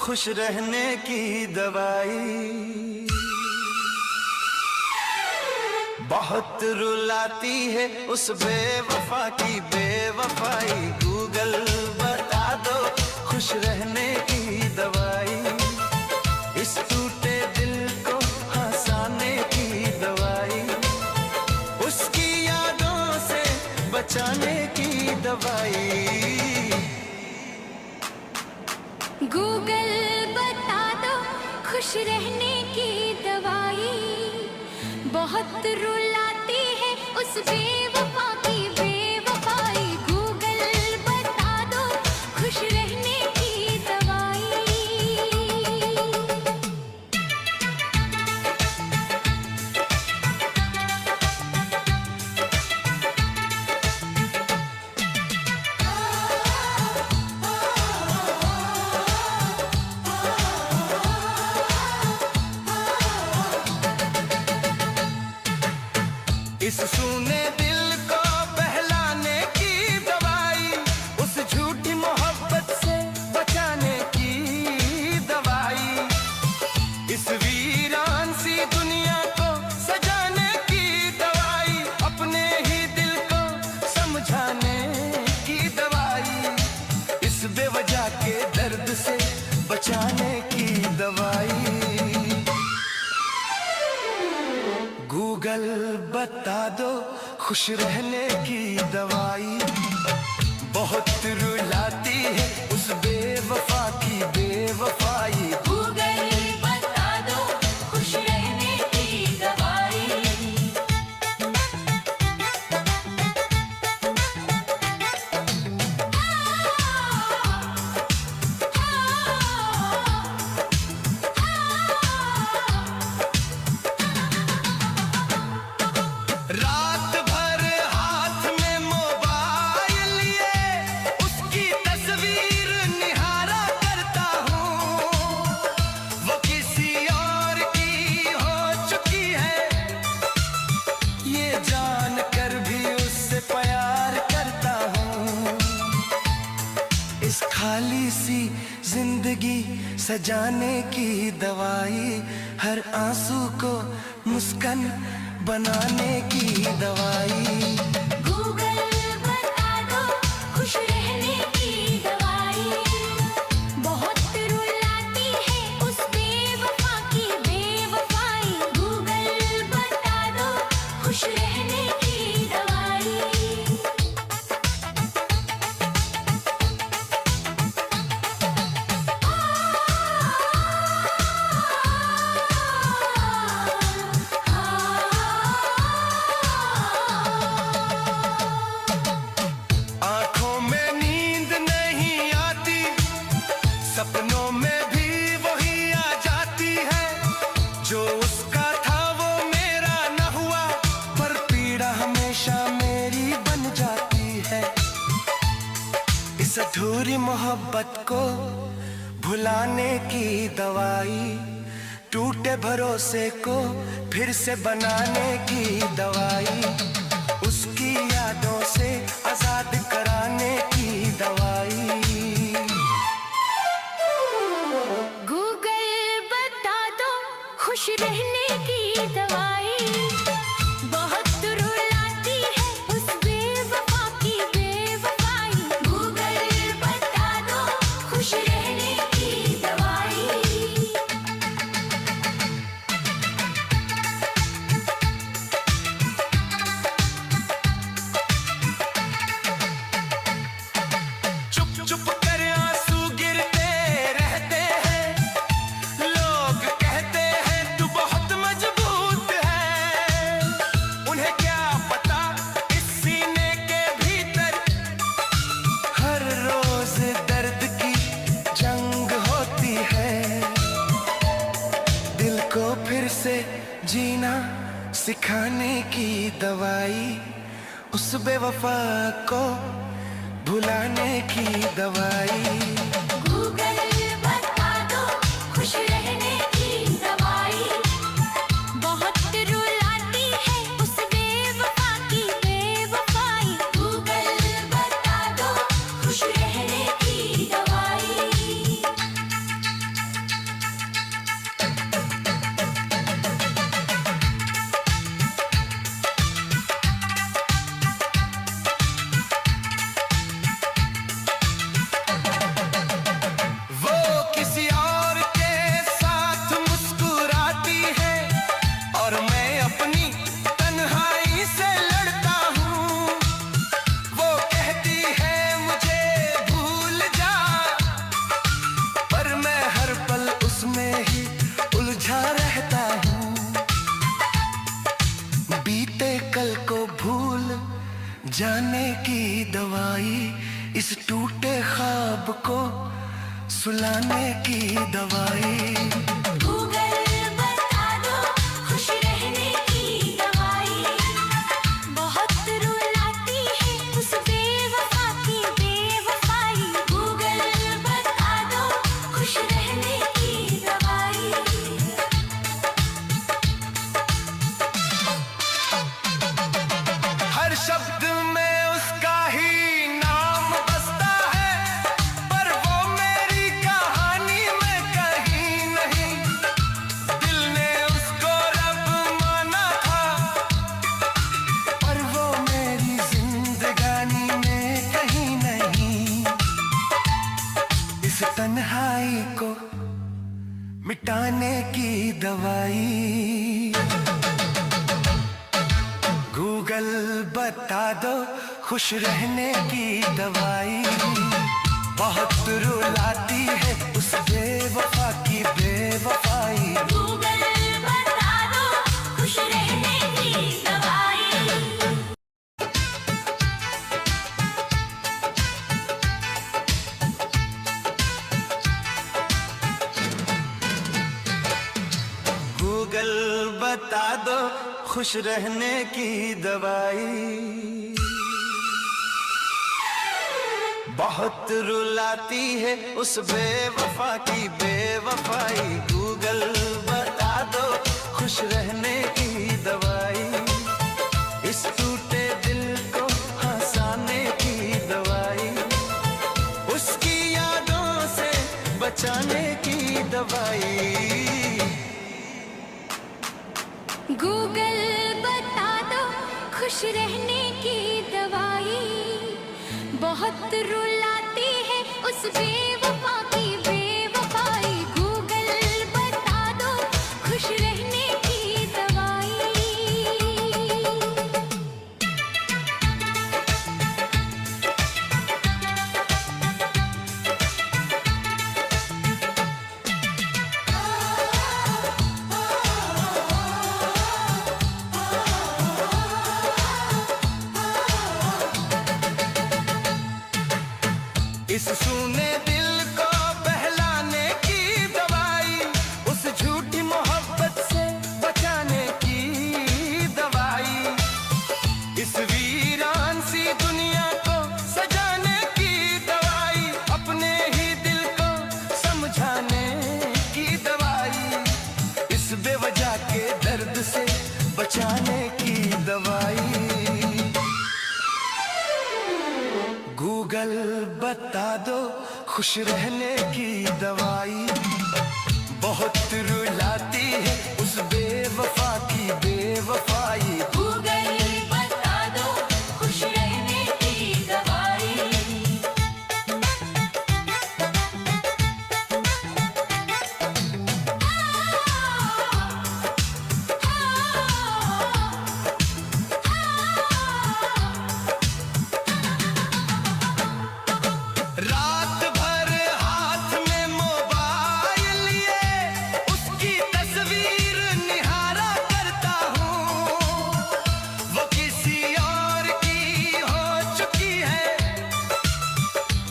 खुश रहने की दवाई। बहुत रुलाती है उस बेवफा की बेवफाई। गूगल बता दो खुश रहने की दवाई। इस टूटे दिल को हंसाने की दवाई। उसकी यादों से बचाने की दवाई। गूगल बता दो खुश रहने की दवाई। बहुत रुलाती है उस बेवफा की बेवफाई। गूगल बता दो खुश रहने की दवाई। इस सूने दिल को बहलाने की दवाई। उस झूठी मोहब्बत से बचाने की दवाई। इस वीरान सी दुनिया को सजाने की दवाई। अपने ही दिल को समझाने की दवाई। इस बेवजह के दर्द से बचाने की दवाई। गूगल बता दो खुश रहने की दवाई। बहुत रुलाती है उस बेवफा की बेवफाई। गूगल बता दो खुश रहने की दवाई। रात भर हाथ में मोबाइल लिए उसकी तस्वीर निहारा करता हूँ। वो किसी और की हो चुकी है ये जान कर भी उससे प्यार करता हूँ। इस खाली सी जिंदगी सजाने की दवाई। हर आंसू को मुस्कान बनाने की दवाई। गूगल बता दो खुश रहने की दवाई। बहुत रुलाती है उस बेवफा की बेवफाई। गूगल बता दो खुश रहने की दवाई। आंखों में नींद नहीं आती। सपनों में भी वही आ जाती है। जो उसका था वो मेरा न हुआ पर पीड़ा हमेशा मेरी बन जाती है। इस अधूरी मोहब्बत को भुलाने की दवाई। टूटे भरोसे को फिर से बनाने की दवाई। उसकी यादों से आजाद कराने की दवाई। गूगल बता दो खुश रहने की दवाई। बहुत रुलाती है उस बेवफा की बेवफाई। गूगल बता दो खुश रहने की दवाई। चुप चुप कर आंसू गिरते रहते हैं। लोग कहते हैं तू बहुत मजबूत है। उन्हें क्या पता इस सीने के भीतर हर रोज दर्द की जंग होती है। दिल को फिर से जीना सिखाने की दवाई। उस बेवफा को भुलाने की दवाई। गूगल बता दो खुश रहने की दवाई। बहुत रुलाती है उस बेवफा की बेवफाई। गूगल बता दो खुश रहने की दवाई। दवाई, इस टूटे ख्वाब को सुलाने की दवाई। गूगल बता दो खुश रहने की दवाई, बहुत रुलाती है उस बेवफा की बेवफाई। गूगल बता दो खुश रहने की दवाई। हर शब्द में उसका ही नाम बसता है, पर वो मेरी कहानी में कहीं नहीं। दिल ने उसको रब माना था, पर वो मेरी जिंदगानी में कहीं नहीं। इस तन्हाई को मिटाने की दवाई। गूगल बता दो खुश रहने की दवाई, बहुत रुलाती है उस बेवफा की बेवफाई। गूगल बता दो खुश रहने की दवाई। गूगल बता दो खुश रहने की दवाई, बहुत रुलाती है उस बेवफा की बेवफाई। गूगल बता दो खुश रहने की दवाई, इस टूटे दिल को हंसाने की दवाई, उसकी यादों से बचाने की दवाई। गूगल बता दो खुश रहने की दवाई, बहुत रुलाती है उस बेवफा की बेवफाई। गूगल बता दो खुश रहने की दवाई। इस सूने दिल को बहलाने की दवाई, उस झूठी मोहब्बत से बचाने की दवाई, इस वीरान सी दुनिया को सजाने की दवाई, अपने ही दिल को समझाने की दवाई, इस बेवजह के दर्द से बचाने की दवाई। गूगल बता दो खुश रहने की दवाई, बहुत रुलाती है उस बेवफा की बेवफाई। गूगल बता दो खुश रहने की दवाई। रात भर हाथ में मोबाइल लिए उसकी तस्वीर निहारा करता हूँ, वो किसी और की हो चुकी है,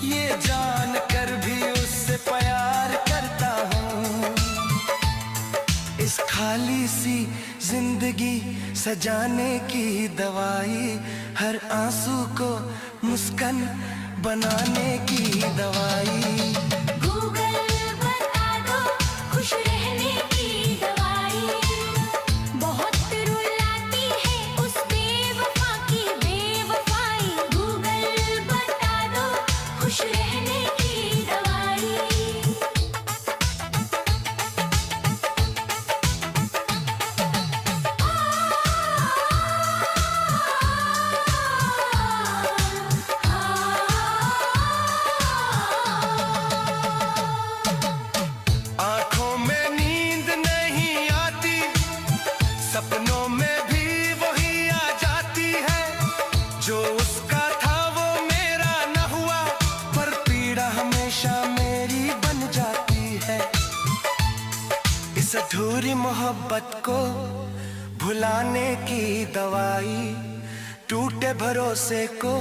ये जान कर भी उससे प्यार करता हूँ। इस खाली सी जिंदगी सजाने की दवाई, हर आंसू को मुस्कान बनाने की दवाई। गूगल बता दो खुश रहने की दवाई, बहुत रुलाती है उस बेवफा की बेवफाई। गूगल बता दो खुश रहने की दवाई। आंखों में नींद नहीं आती, सपनों में भी वही आ जाती है, जो उसका था वो मेरा न हुआ, पर पीड़ा हमेशा मेरी बन जाती है। इस अधूरी मोहब्बत को भुलाने की दवाई, टूटे भरोसे को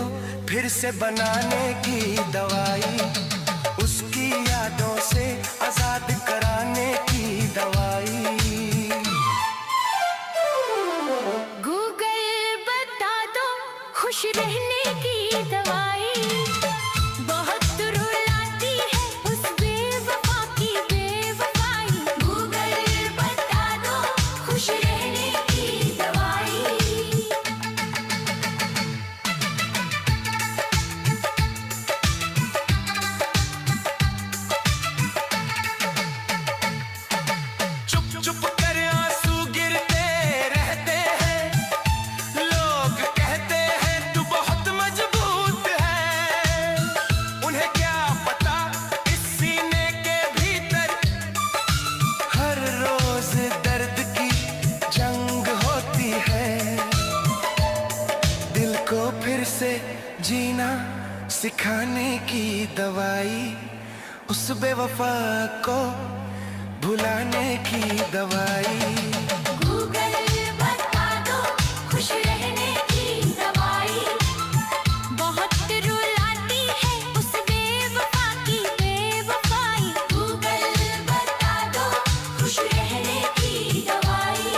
फिर से बनाने की दवाई, उसकी यादों से आजाद कराने की दवाई। गूगल बता दो खुश रहने की दवाई, बहुत रुलाती है उस बेवफा की बेवफाई। गूगल बता दो खुश रहने की दवाई। चुप चुप कर आंसू गिरते रहते हैं, लोग कहते हैं तू बहुत मजबूत है। उन्हें क्या पता इस सीने के भीतर हर रोज दर्द की जंग होती है। दिल को फिर से जीना सिखाने की दवाई, उस बेवफा को भुलाने की दवाई। गूगल बता दो खुश रहने की दवाई, बहुत रुलाती है उस बेवफा की बेवफाई। गूगल बता दो खुश रहने की दवाई।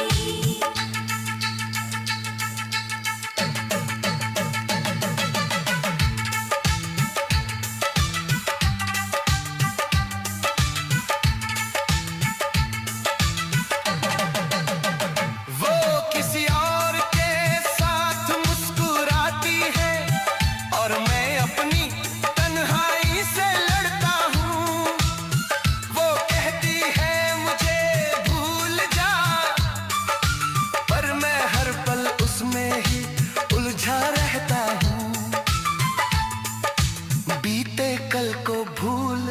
वो किसी और के साथ मुस्कुराती है और मैं अपनी तन्हाई से लड़ता हूँ। वो कहती है मुझे भूल जा, पर मैं हर पल उसमें ही उलझा रहता हूँ। बीते कल को भूल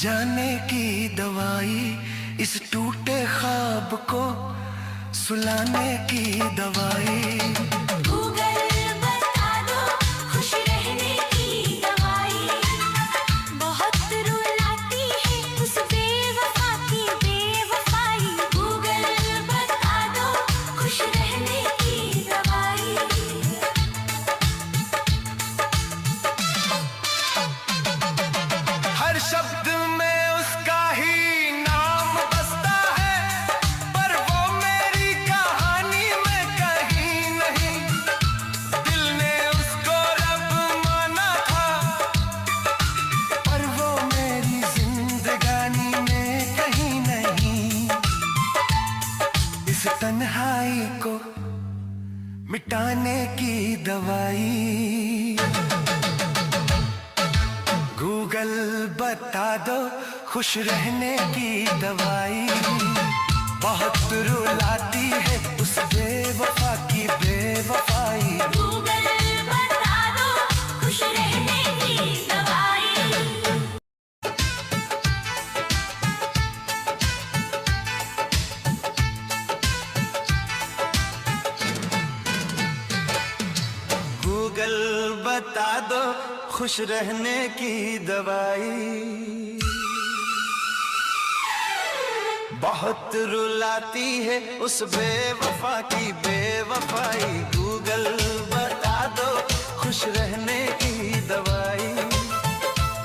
जाने की दवाई, इस टूटे ख्वाब को सुलाने की दवाई। गूगल बता दो खुश रहने की दवाई, बहुत रुलाती है उस बेवफा की बेवफाई। गूगल बता दो खुश रहने की दवाई। हर शब्द में उसका ही नाम बसता है, पर वो मेरी कहानी में कहीं नहीं। दिल ने उसको रब माना था, पर वो मेरी जिंदगानी में कहीं नहीं। इस तन्हाई को मिटाने की दवाई। गूगल बता दो खुश रहने की दवाई, बहुत रुलाती है उस बेवफा की बेवफाई। गूगल बता दो खुश रहने की दवाई। गूगल बता दो खुश रहने की दवाई, बहुत रुलाती है उस बेवफा की बेवफाई। गूगल बता दो खुश रहने की दवाई,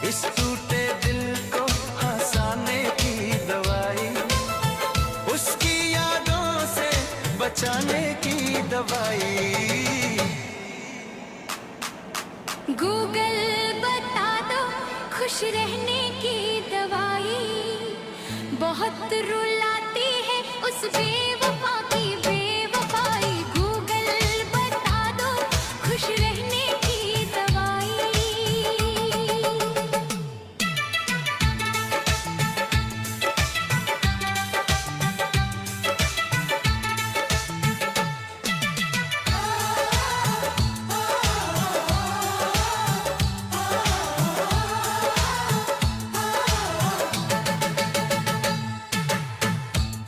इस टूटे दिल को हंसाने की दवाई, उसकी यादों से बचाने की दवाई। गूगल बता दो खुश रहने की दवाई, बहुत रुलाती है उस बेवफा की बेवफाई। गूगल बता दो खुश रहने की दवाई।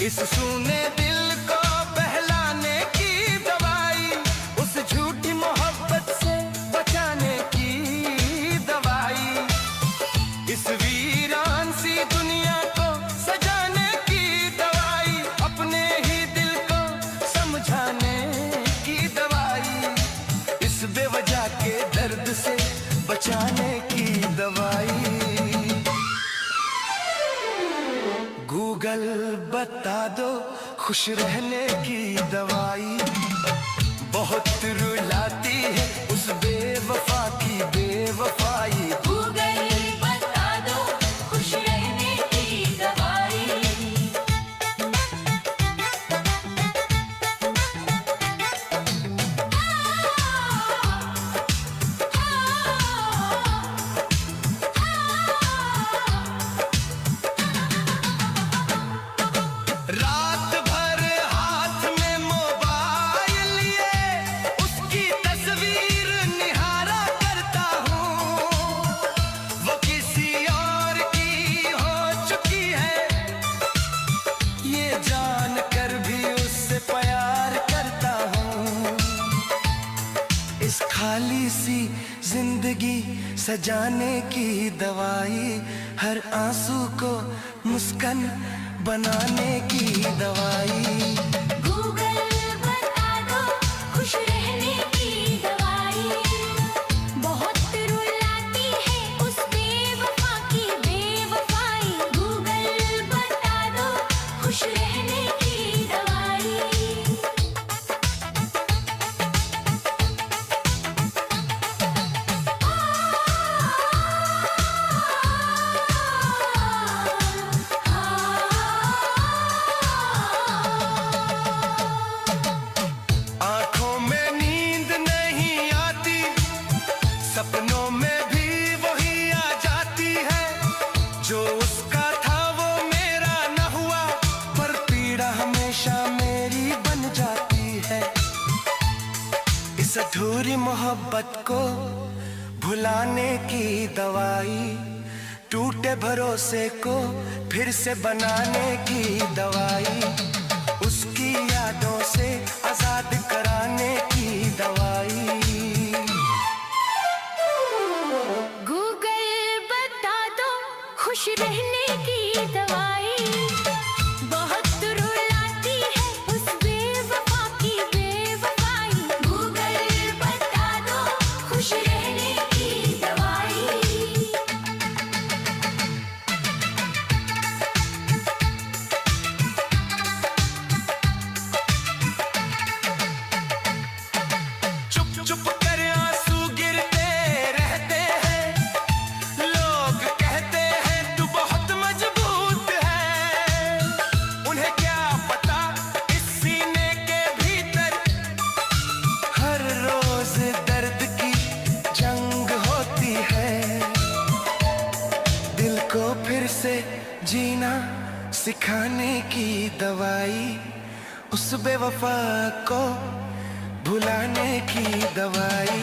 इस सूने दिल को बहलाने की दवाई, उस झूठी मोहब्बत से बचाने की दवाई, इस वीरान सी दुनिया को सजाने की दवाई, अपने ही दिल को समझाने की दवाई, इस बेवजह के दर्द से बता दो खुश रहने की दवाई। बहुत रुलाती है उस बेवफा की बेवफाई। गूगल बता दो खुश रहने की दवाई। रात भर हाथ में मोबाइल लिए उसकी तस्वीर निहारा करता हूँ। वो किसी और की हो चुकी है, ये जान कर भी उससे प्यार करता हूँ। इस खाली सी जिंदगी सजाने की दवाई, हर आंसू को मुस्कान बनाने की दवाई। गूगल बता दो खुश रहने की दवाई। बहुत रुलाती है उस बेवफा की बेवफाई। गूगल बता दो खुश रहने की दवाई। आंखों में नींद नहीं आती, सपनों में भी वही आ जाती है। जो उसका था वो मेरा न हुआ, पर पीड़ा हमेशा मेरी बन जाती है। इस अधूरी मोहब्बत को भुलाने की दवाई, टूटे भरोसे को फिर से बनाने की दवाई, उसकी यादों से आजाद कराने की दवाई। गूगल बता दो खुश रहने की दवाई। बहुत रुलाती है उस बेवफा की बेवफाई। गूगल बता दो खुश रहने की दवाई। चुप चुप कर आंसू गिरते रहते हैं, लोग कहते हैं तू बहुत मजबूत है। उन्हें क्या पता इस सीने के भीतर हर रोज दर्द की जंग होती है। दिल को फिर से जीना सिखाने की दवाई, उस बेवफा को भुलाने की दवाई।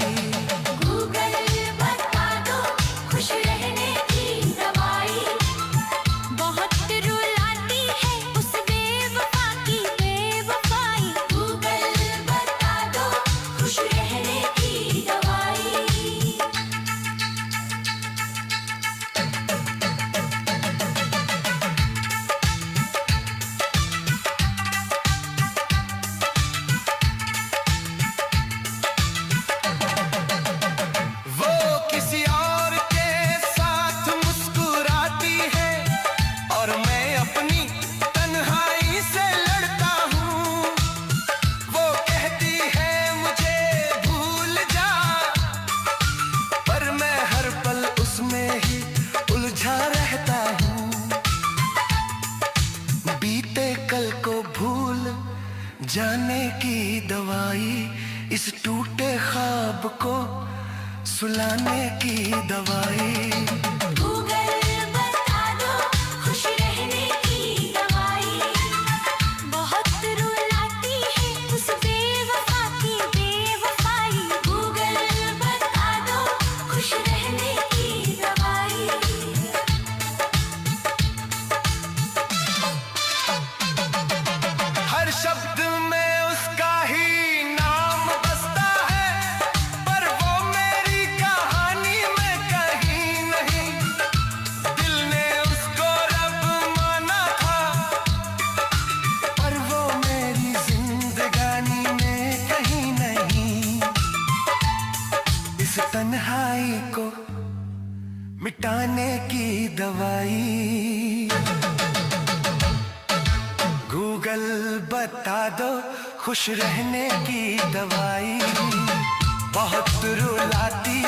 गूगल बता दो खुश रहने की दवाई। बहुत रुलाती है उस बेवफा की बेवफाई। गूगल बता दो खुश रहने की दवाई। वो किसी और के साथ मुस्कुराती है और मैं अपनी तन्हाई से लड़ता हूँ। वो कहती है मुझे भूल जा, पर मैं हर पल उसमें ही उलझा रहता हूँ। बीते कल को भूल जाने की दवाई, इस टूटे ख्वाब को सुलाने की दवाई। गूगल बता दो खुश रहने की दवाई। बहुत रुलाती है उस बेवफा की बेवफाई। गूगल बता दो खुश रहने की दवाई। हर शब्द में उसका ही नाम बसता है, पर वो मेरी कहानी में कहीं नहीं। दिल ने उसको रब माना था, पर वो मेरी जिंदगानी में कहीं नहीं। इस तन्हाई को मिटाने की दवाई। बता दो खुश रहने की दवाई। बहुत रुलाती